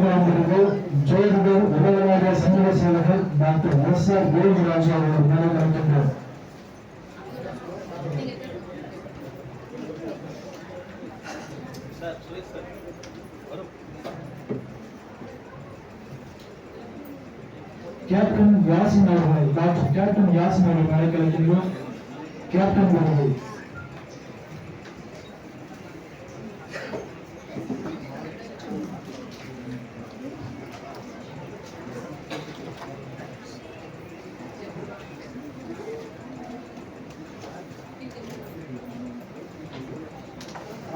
கொண்டிருக்கிறது ஜோதிடர் உலகநாயக சமூக சேவகர் டாக்டர் எஸ்.ஆர். கோவிந்தராஜ் அவர்கள் மேலே வருகின்றோம். கேப்டன் யாசின் அவர்களை டாக்டர் கேப்டன் யாசின் அவர்கள் அழைக்கின்றோம். கேப்டன் அவர்கள்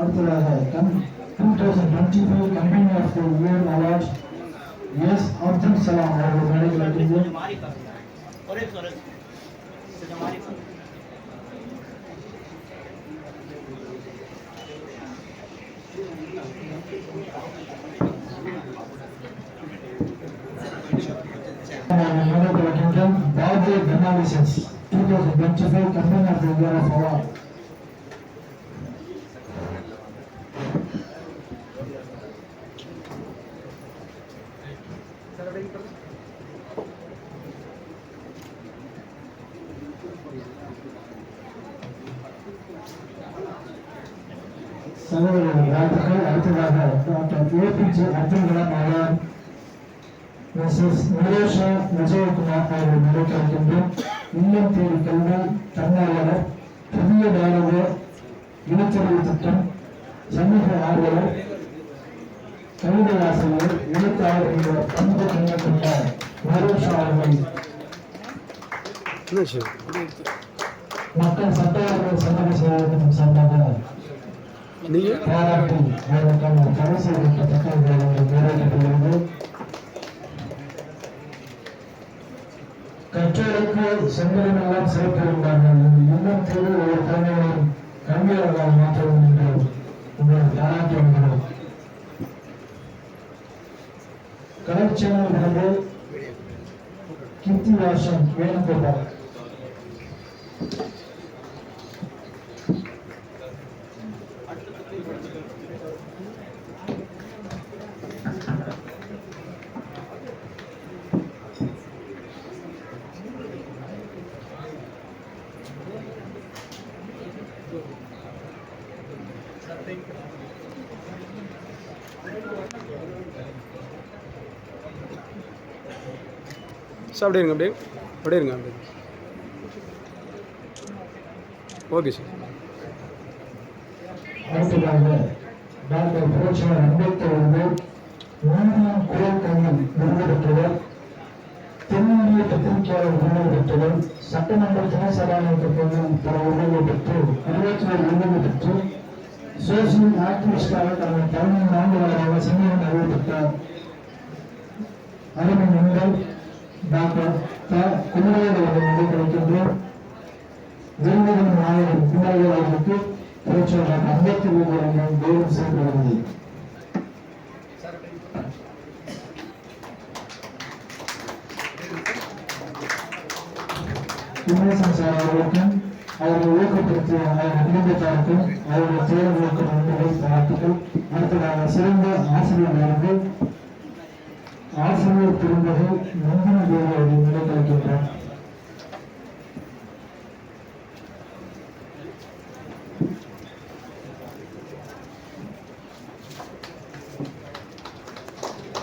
அடுத்ததாக 2025 company of the year award S Abdul Salam அவர்கள் மேடையில் Birthday Beneficence 2025 Company of the Year of Award. அடுத்ததாக டாக்டர் ஏபிஜே அப்துல் கலாம் அவர்கள் மிஸ்ஸஸ் நிரோஷா விஜயகுமார் அவர்கள் நடைபெறுகின்றோம். இல்லம் தேடி கல்வி தன்னார்வலர், புதிய பாரத இனத்தறிவு திட்டம், சமூக ஆர்வலர், கவிதை ஆசிரியர், எழுத்தாளர் என்ற பண்பு கொண்ட நிரோஷா அவர்கள் மக்கள் சட்டவாளர்கள் சமூக சேவகத்தின் சார்பாக பாராட்டி அவர்களுக்கான பரிசு நிறைவேற்றப்படுகிறது. கற்றோருக்கு செங்கலமெல்லாம் சிறப்பிருந்தார்கள். இன்னும் தேவை ஒரு தலைவரும் கல்வியாளர்களால் மாற்றவும் என்று உங்களை பாராட்டி வருகிறோம். கலைச்சேனல் கீர்த்தி வாசன் வேணுகோபால் சார் அப்படியே இருங்க, அப்படியே இருங்க, அப்படியே. Okay sir. அடுத்ததாக டாக்டர் புரட்சியாளர் அம்பேத்கர் அவர்கள் மூன்றாம் குரல் கல்வி விருது பெற்றவர், தென்னிந்திய பத்திரிகையாளர் விருது பெற்றவர், சட்டமன்ற துணை சபாநாயகர் பல விருதுகளை பெற்று 21 விருதுகளை பெற்று சோசியல் ஆக்டிவிஸ்டாக கடந்த 15 ஆண்டுகளாக சமூகம் அறிவித்தார். அருமை நண்பர் டாக்டர் குமரவேல் அவர்கள் நடைபெறுகின்றோம். விருதுகளின் நாயகன் குமரவேல் அவர்களுக்கு புரட்சியாளர் அம்பேத்கர் விருது கௌரவம் செய்யப்படுகிறது. குமரேசன் சார் அவர்களுக்கும் அவரை ஊக்கப்படுத்திய குடும்பத்தாருக்கும் அவருடைய தேர்வுகளுக்கும் நன்றிகளை வாழ்த்துக்கள். அடுத்ததாக சிறந்த ஆசிரியர் அவர்கள் ஆசிரியர் பெருந்தகை நந்தினி தேவி அவர்கள் நிலைக்கழிக்கின்றார்.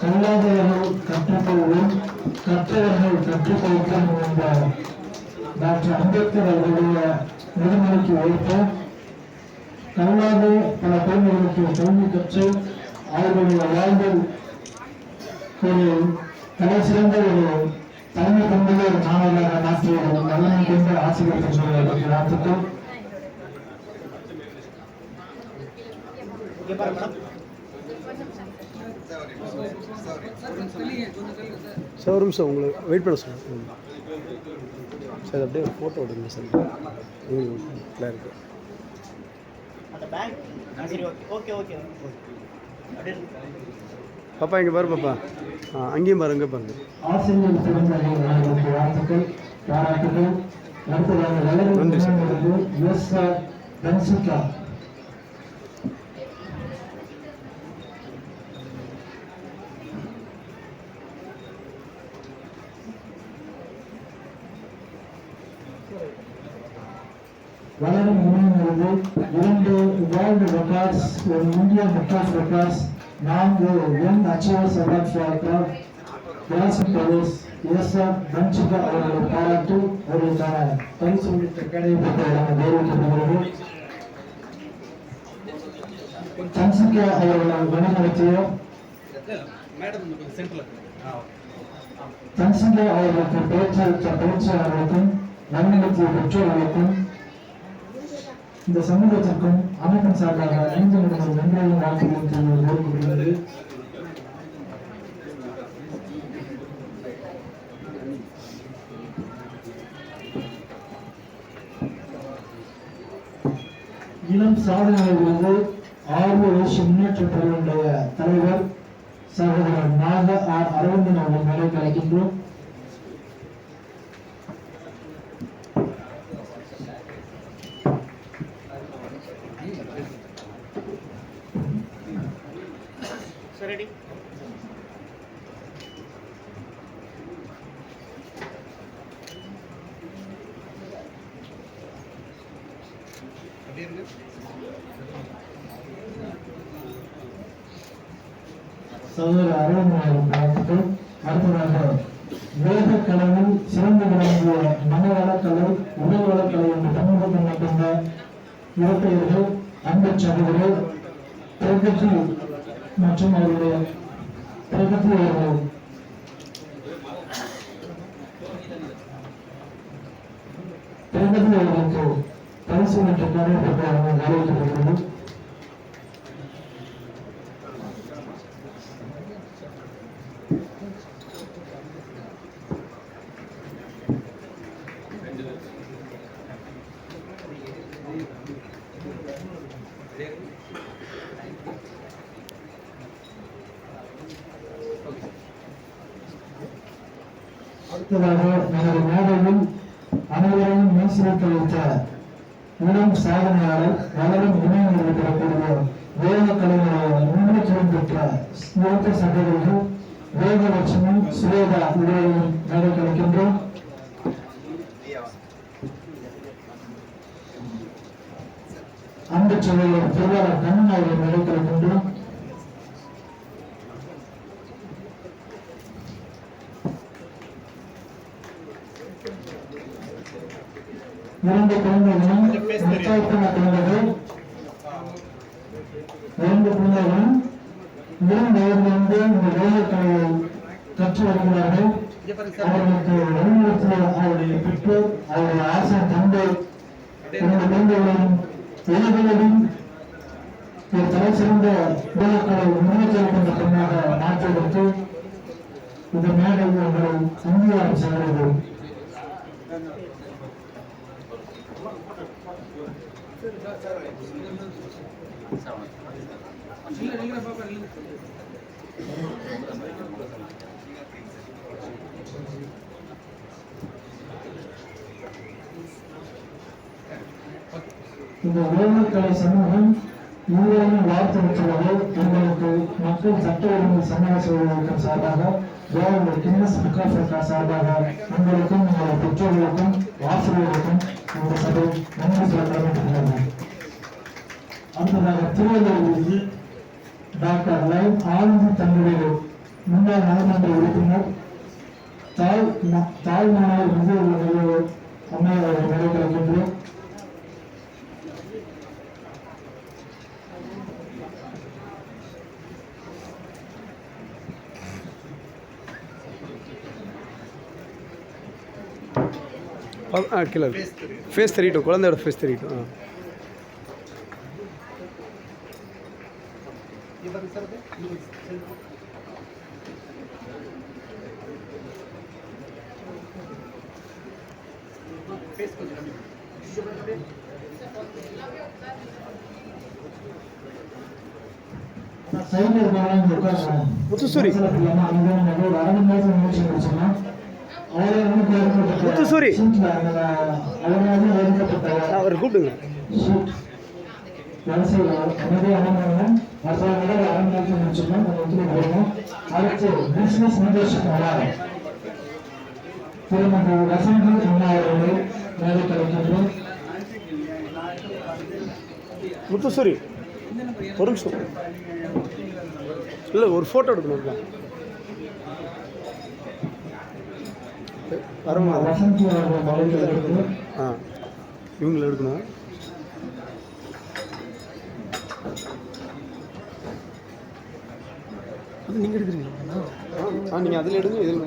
கல்லாதவர்கள் கற்றுக்கொள்வோம், கற்றவர்கள் கற்றுக்கொள்வோம் என்ற டாக்டர் அம்பேத்கர் அவர்களுடைய நெறிமுறைக்கு ஏற்ப கல்லாத பல குழந்தைகளுக்கு கல்வி கற்று அவர்களுடைய வாழ்வில் ஒரு தலை சிறந்த ஒரு தலைமை கொண்டுள்ள ஒரு மாணவராக மாற்றிய ஒரு நல்லெண்ணம் கொண்ட ஆசிரியர்கள் சொல்வதற்கு வாழ்த்துக்கள். சார் ஒரு நிமிஷம் உங்களை வெயிட் பண்ண சொல்லுங்கள் சார். அப்படியே ஒரு ஃபோட்டோ எடுங்க சார், கிளாரிட்டி. பாப்பா இங்கே பாரு, பாப்பா அங்கேயும் பாருங்க, பாருங்க. ஆசிரியர் பெருந்தகைக்கு வாழ்த்துக்கள், பாராட்டுகள். அடுத்ததாக எஸ் பென்சிகா வளரும் இணையிலிருந்து 2 வேர்ல்டு ரெக்கார்ட்ஸ், ஒரு இந்திய records records, 4 young achievers award for classic powers SR Panchika அவர்களை பாராட்டி அவர்களுக்கான பரிசு உள்ளிட்ட கிடைக்கப்பட்ட கௌரவிக்கப்படுகிறது. சன்சிகா அவர்களை வழிநடத்திய சன்சிகா அவர்களுக்கு பயிற்சியளித்த பயிற்சியாளர்களுக்கும் வழிநடத்திய பெற்றோர்களுக்கும் இந்த சமூகத்திற்கும் அமைப்பின் சார்பாக 5 நிமிடம் நன்றியும் வாழ்த்துக்களும் தெரிவிக்கப்படுகிறது. இளம் சாதனையாளர்களுக்கு ஆர்வ தேசிய முன்னேற்ற பணியுடைய தலைவர் சகோதரர் நாக ஆர் அரவிந்தன் அவர்கள் மேலே அழைக்கின்றோம். சகோதரர் அரவிந்தன் வாழ்த்துக்கள். அடுத்ததாக வேத கலையில் சிறந்து விளங்கிய மனவளக்கலை, உடல்வளக்கலை என்ற பன்முகத்தன்மை கொண்ட இரட்டையர்கள் அன்பு சகோதரர் பிரகதி மற்றும் அவருடைய பிரகதி அவர்கள் பிரகதி அவர்களுக்கு பரிசு என்ற காரியப்பட்டு அவர்கள் அறிவிக்கப்படுகிறது. அடுத்ததாக நமது மேடையில் அனைவரையும் மெய்சிலிர்க்க வைத்த இளம் சாதனையாளர், வளரும் இணையங்களில் பெறக்கூடிய வேத கலைஞராக முன்னேற்றம் பெற்ற மூத்த சகோதரிகள் வேதலட்சுமி, சுவேதா இவர்களையும் மேடை கிடைக்கின்றோம். அன்பு சகோதரர் பொருளாளர் கண்ணன் அவர்கள் மேடை கிடைக்கின்றோம். இரண்டு குழந்தைகளும் உற்சாகமான குழந்தைகள், 2 குழந்தைகளும் 2 வயதிலிருந்து இந்த வேலைக்கலையை கற்று வருகிறார்கள். அவர்களுக்கு வழிநடத்திய அவருடைய பெற்றோர், அவருடைய ஆசிரியர் தந்தை, 2 குழந்தைகளையும் எளிதிலும் ஒரு தலை சிறந்த வேலைக்கலை முன்னேற்ற பெண்ணாக மாற்றுவதற்கு இந்த மேடை உங்களை அங்கீகாரம் செய்கிறது. இந்த வேலைக்கலை சமூகம் இருவரையும் வாழ்த்து வைத்துள்ளது. உங்களுக்கு மக்கள் சட்ட ஒழுங்கு சமூக சூழலுக்கும் சார்பாக கோவாவுடைய கின்னஸ் புக் ஆஃப் ரெக்கார்ட் சார்பாக உங்களுக்கும் உங்களுடைய பெற்றோர்களுக்கும் ஆசிரியர்களுக்கும் இந்த சபை நன்றி சொல்ல கடமைப்பட்டுள்ளது. அடுத்ததாக திருவள்ளூரில் டாக்டர் லைவ் ஆனந்த் தங்கவேலு முன்னாள் நகர்மன்ற உறுப்பினர், தாய் மாணவர் முதியோர் அம்மையார் நிறைவேற்கின்றோம். கீழே ஃபேஸ் தெரியட்டும், குழந்தையோட ஃபேஸ் தெரியட்டும். முத்துசூரி முத்துசூரி அவர் கூப்பிடுங்க. திருமதி வசந்தி அம்மா அவர்களை மேலே கிடைக்கின்றோம். முத்துசூரி ஒரு நிமிஷம் இல்லை ஒரு ஃபோட்டோ எடுக்கணும்ல வரமா வசந்தி அவர்கள் மலையில் இருந்து ஆ இவங்களை எடுக்கணும் அது நீங்கள் எடுக்கிறீங்களா? நீங்கள் அதில் எடுங்க இதில்